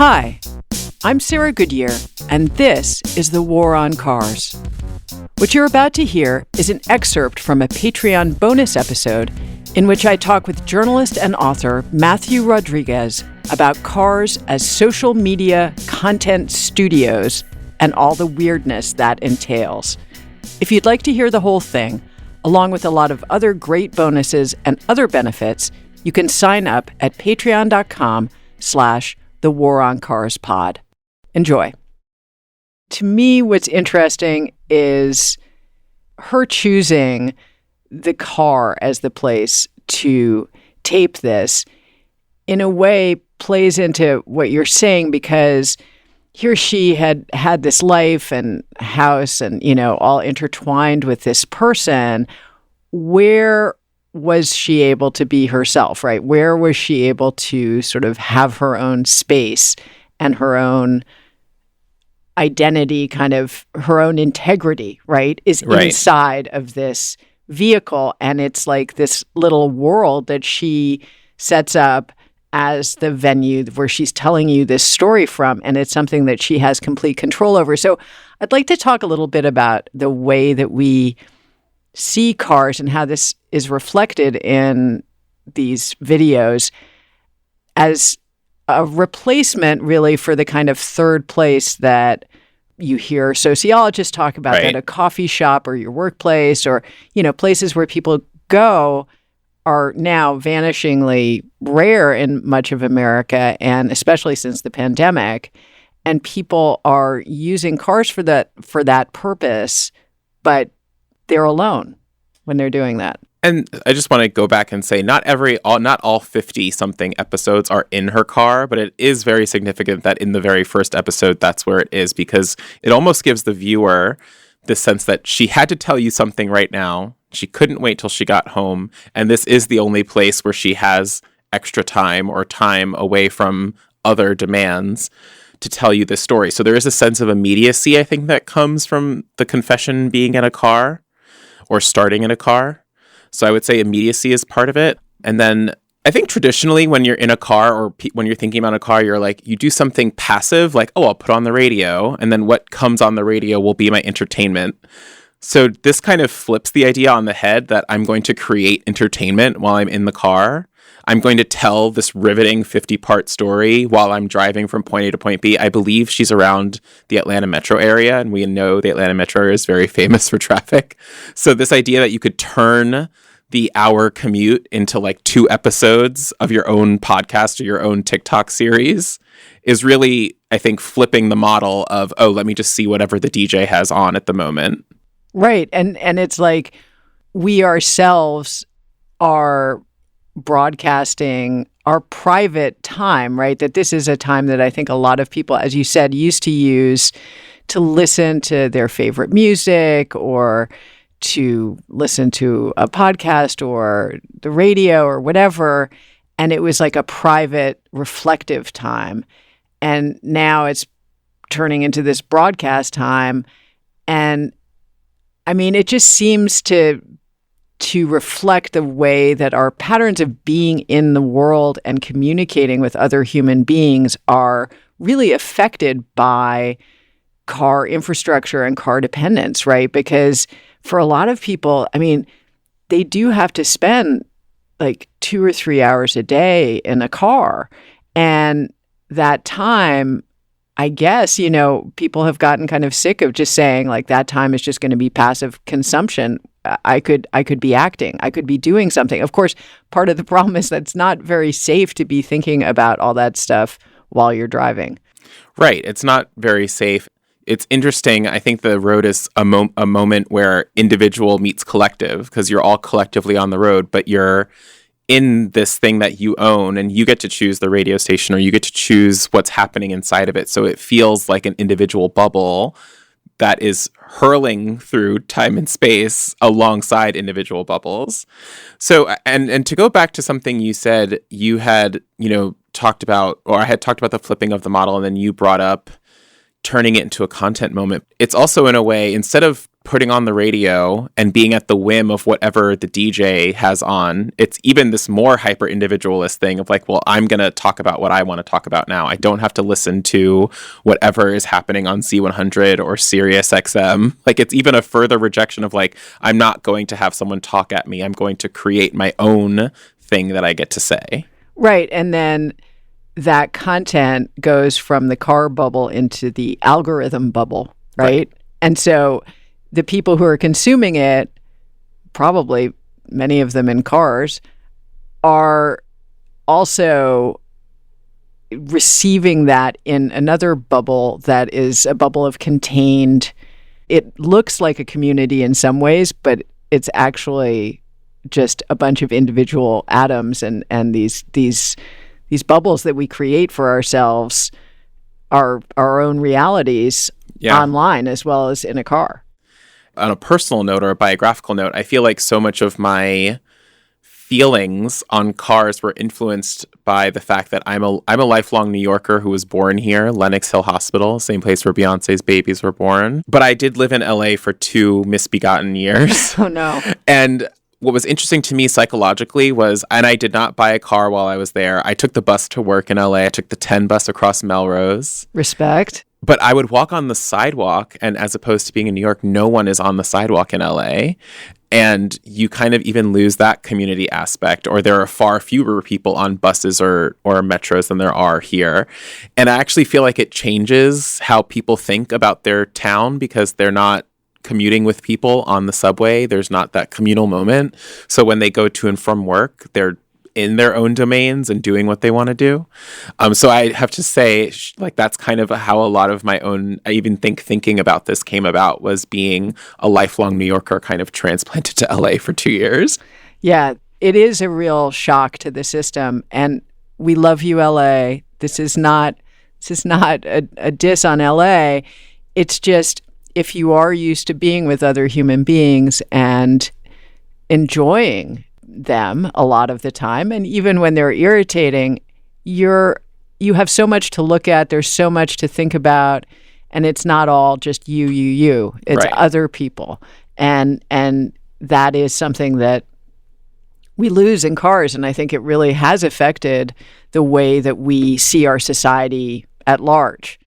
Hi, I'm Sarah Goodyear, and this is The War on Cars. What you're about to hear is an excerpt from a Patreon bonus episode in which I talk with journalist and author Matthew Rodriguez about cars as social media content studios and all the weirdness that entails. If you'd like to hear the whole thing, along with a lot of other great bonuses and other benefits, you can sign up at patreon.com/The War on Cars Pod. Enjoy. To me, what's interesting is her choosing the car as the place to tape this, in a way, plays into what you're saying, because here she had this life and house and, all intertwined with this person. Where was she able to be herself, right? Where was she able to sort of have her own space and her own identity, kind of her own integrity, right? Inside of this vehicle. And it's like this little world that she sets up as the venue where she's telling you this story from. And it's something that she has complete control over. So I'd like to talk a little bit about the way that we see cars and how this is reflected in these videos as a replacement, really, for the kind of third place that you hear sociologists talk about, right, that a coffee shop or your workplace or, places where people go are now vanishingly rare in much of America, and especially since the pandemic. And people are using cars for that purpose, but they're alone when they're doing that. And I just want to go back and say not all 50-something episodes are in her car, but it is very significant that in the very first episode, that's where it is, because it almost gives the viewer the sense that she had to tell you something right now. She couldn't wait till she got home. And this is the only place where she has extra time or time away from other demands to tell you this story. So there is a sense of immediacy, I think, that comes from the confession being in a car or starting in a car. So I would say immediacy is part of it. And then I think traditionally when you're in a car or when you're thinking about a car, you're like, you do something passive, like, oh, I'll put on the radio. And then what comes on the radio will be my entertainment. So this kind of flips the idea on the head that I'm going to create entertainment while I'm in the car. I'm going to tell this riveting 50-part story while I'm driving from point A to point B. I believe she's around the Atlanta metro area, and we know the Atlanta metro area is very famous for traffic. So this idea that you could turn the hour commute into like 2 episodes of your own podcast or your own TikTok series is really, I think, flipping the model of, oh, let me just see whatever the DJ has on at the moment. Right. And it's like we ourselves are broadcasting our private time, right? That this is a time that I think a lot of people, as you said, used to use to listen to their favorite music or to listen to a podcast or the radio or whatever. And it was like a private, reflective time. And now it's turning into this broadcast time. And I mean, it just seems to reflect the way that our patterns of being in the world and communicating with other human beings are really affected by car infrastructure and car dependence, right? Because for a lot of people, I mean, they do have to spend like 2 or 3 hours a day in a car. And that time, I guess, people have gotten kind of sick of just saying like that time is just going to be passive consumption. I could be acting. I could be doing something. Of course, part of the problem is that it's not very safe to be thinking about all that stuff while you're driving. Right. It's not very safe. It's interesting. I think the road is a moment where individual meets collective, because you're all collectively on the road, but you're in this thing that you own, and you get to choose the radio station or you get to choose what's happening inside of it. So it feels like an individual bubble that is hurling through time and space alongside individual bubbles. So, and to go back to something you said, you had, talked about, or I had talked about the flipping of the model, and then you brought up turning it into a content moment. It's also, in a way, instead of putting on the radio and being at the whim of whatever the DJ has on, it's even this more hyper individualist thing of like, well, I'm going to talk about what I want to talk about now. I don't have to listen to whatever is happening on Z100 or Sirius XM. Like, it's even a further rejection of like, I'm not going to have someone talk at me. I'm going to create my own thing that I get to say. Right. And then that content goes from the car bubble into the algorithm bubble, right? And so the people who are consuming it, probably many of them in cars, are also receiving that in another bubble that is a bubble of contained. It looks like a community in some ways, but it's actually just a bunch of individual atoms, and these bubbles that we create for ourselves are our own realities online as well as in a car. On a personal note or a biographical note, I feel like so much of my feelings on cars were influenced by the fact that I'm a lifelong New Yorker who was born here, Lenox Hill Hospital, same place where Beyonce's babies were born. But I did live in LA for 2 misbegotten years. Oh, no. And what was interesting to me psychologically was, and I did not buy a car while I was there. I took the bus to work in LA. I took the 10 bus across Melrose. Respect. But I would walk on the sidewalk, and as opposed to being in New York, no one is on the sidewalk in LA. And you kind of even lose that community aspect, or there are far fewer people on buses or metros than there are here. And I actually feel like it changes how people think about their town because they're not commuting with people on the subway. There's not that communal moment. So when they go to and from work, they're in their own domains and doing what they want to do. So I have to say, like, that's kind of how a lot of my own, I even thinking about this came about, was being a lifelong New Yorker kind of transplanted to LA for 2 years. Yeah, it is a real shock to the system. And we love you, LA. This is not a diss on LA. It's just, if you are used to being with other human beings and enjoying them a lot of the time, and even when they're irritating, you have so much to look at, there's so much to think about, and it's not all just you. It's right. Other people. And that is something that we lose in cars, and I think it really has affected the way that we see our society at large.